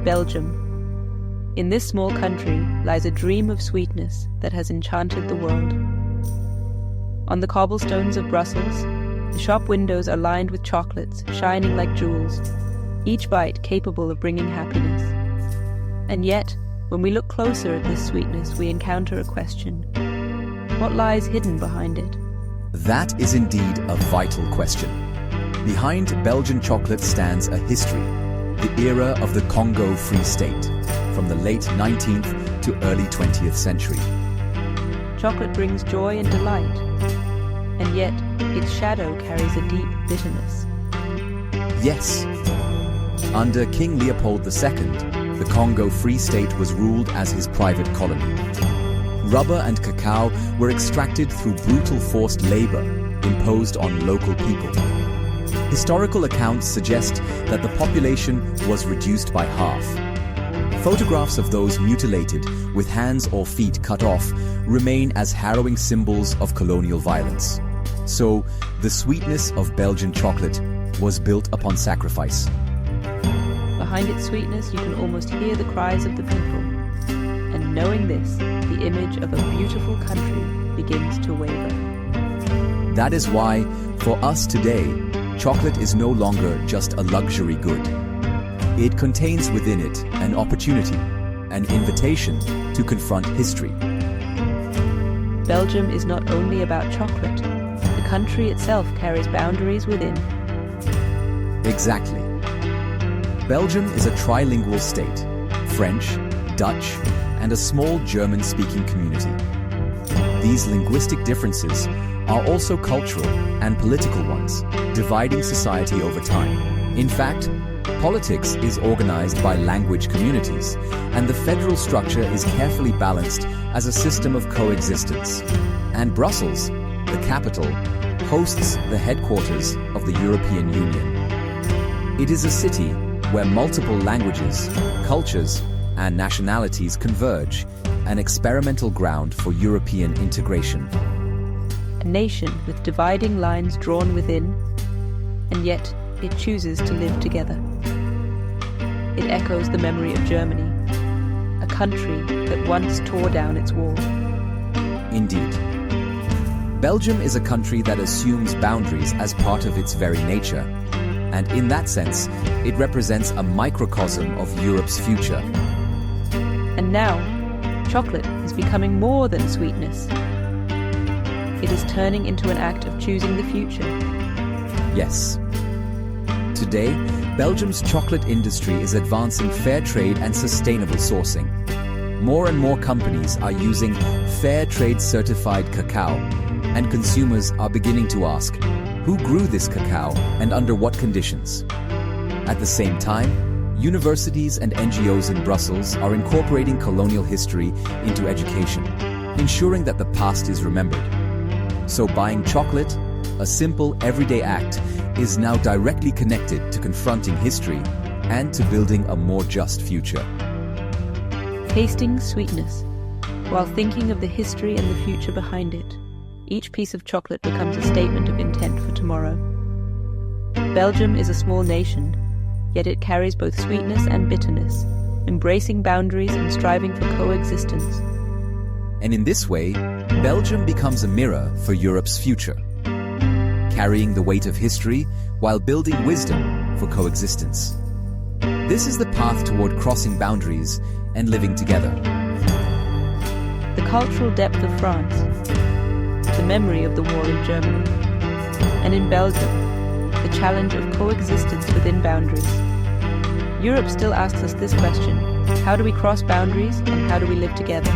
Belgium. In this small country lies a dream of sweetness that has enchanted the world. On the cobblestones of Brussels, the shop windows are lined with chocolates shining like jewels, each bite capable of bringing happiness. And yet, when we look closer at this sweetness, we encounter a question. What lies hidden behind it? That is indeed a vital question. Behind Belgian chocolate stands a history, the era of the Congo Free State, from the late 19th to early 20th century. Chocolate brings joy and delight, and yet its shadow carries a deep bitterness. Yes. Under King Leopold II, the Congo Free State was ruled as his private colony. Rubber and cacao were extracted through brutal forced labor imposed on local people. Historical accounts suggest that the population was reduced by half. Photographs of those mutilated, with hands or feet cut off, remain as harrowing symbols of colonial violence. So, the sweetness of Belgian chocolate was built upon sacrifice. Behind its sweetness, you can almost hear the cries of the people. And knowing this, the image of a beautiful country begins to waver. That is why, for us today, chocolate is no longer just a luxury good. It contains within it an opportunity, an invitation to confront history. Belgium is not only about chocolate. The country itself carries boundaries within. Exactly. Belgium is a trilingual state, French, Dutch, and a small German-speaking community. These linguistic differences are also cultural and political ones, dividing society over time. In fact, politics is organized by language communities, and the federal structure is carefully balanced as a system of coexistence. And Brussels, the capital, hosts the headquarters of the European Union. It is a city where multiple languages, cultures, and nationalities converge, an experimental ground for European integration. A nation with dividing lines drawn within, and yet it chooses to live together. It echoes the memory of Germany, a country that once tore down its wall. Indeed. Belgium is a country that assumes boundaries as part of its very nature, and in that sense, it represents a microcosm of Europe's future. And now, chocolate is becoming more than sweetness. It is turning into an act of choosing the future. Yes. Today, Belgium's chocolate industry is advancing fair trade and sustainable sourcing. More and more companies are using fair trade certified cacao, and consumers are beginning to ask, who grew this cacao and under what conditions? At the same time, universities and NGOs in Brussels are incorporating colonial history into education, ensuring that the past is remembered. So buying chocolate, a simple everyday act, is now directly connected to confronting history and to building a more just future. Tasting sweetness, while thinking of the history and the future behind it, each piece of chocolate becomes a statement of intent for tomorrow. Belgium is a small nation, yet it carries both sweetness and bitterness, embracing boundaries and striving for coexistence. And in this way, Belgium becomes a mirror for Europe's future, carrying the weight of history while building wisdom for coexistence. This is the path toward crossing boundaries and living together. The cultural depth of France, the memory of the war in Germany, and in Belgium, the challenge of coexistence within boundaries. Europe still asks us this question: how do we cross boundaries and how do we live together?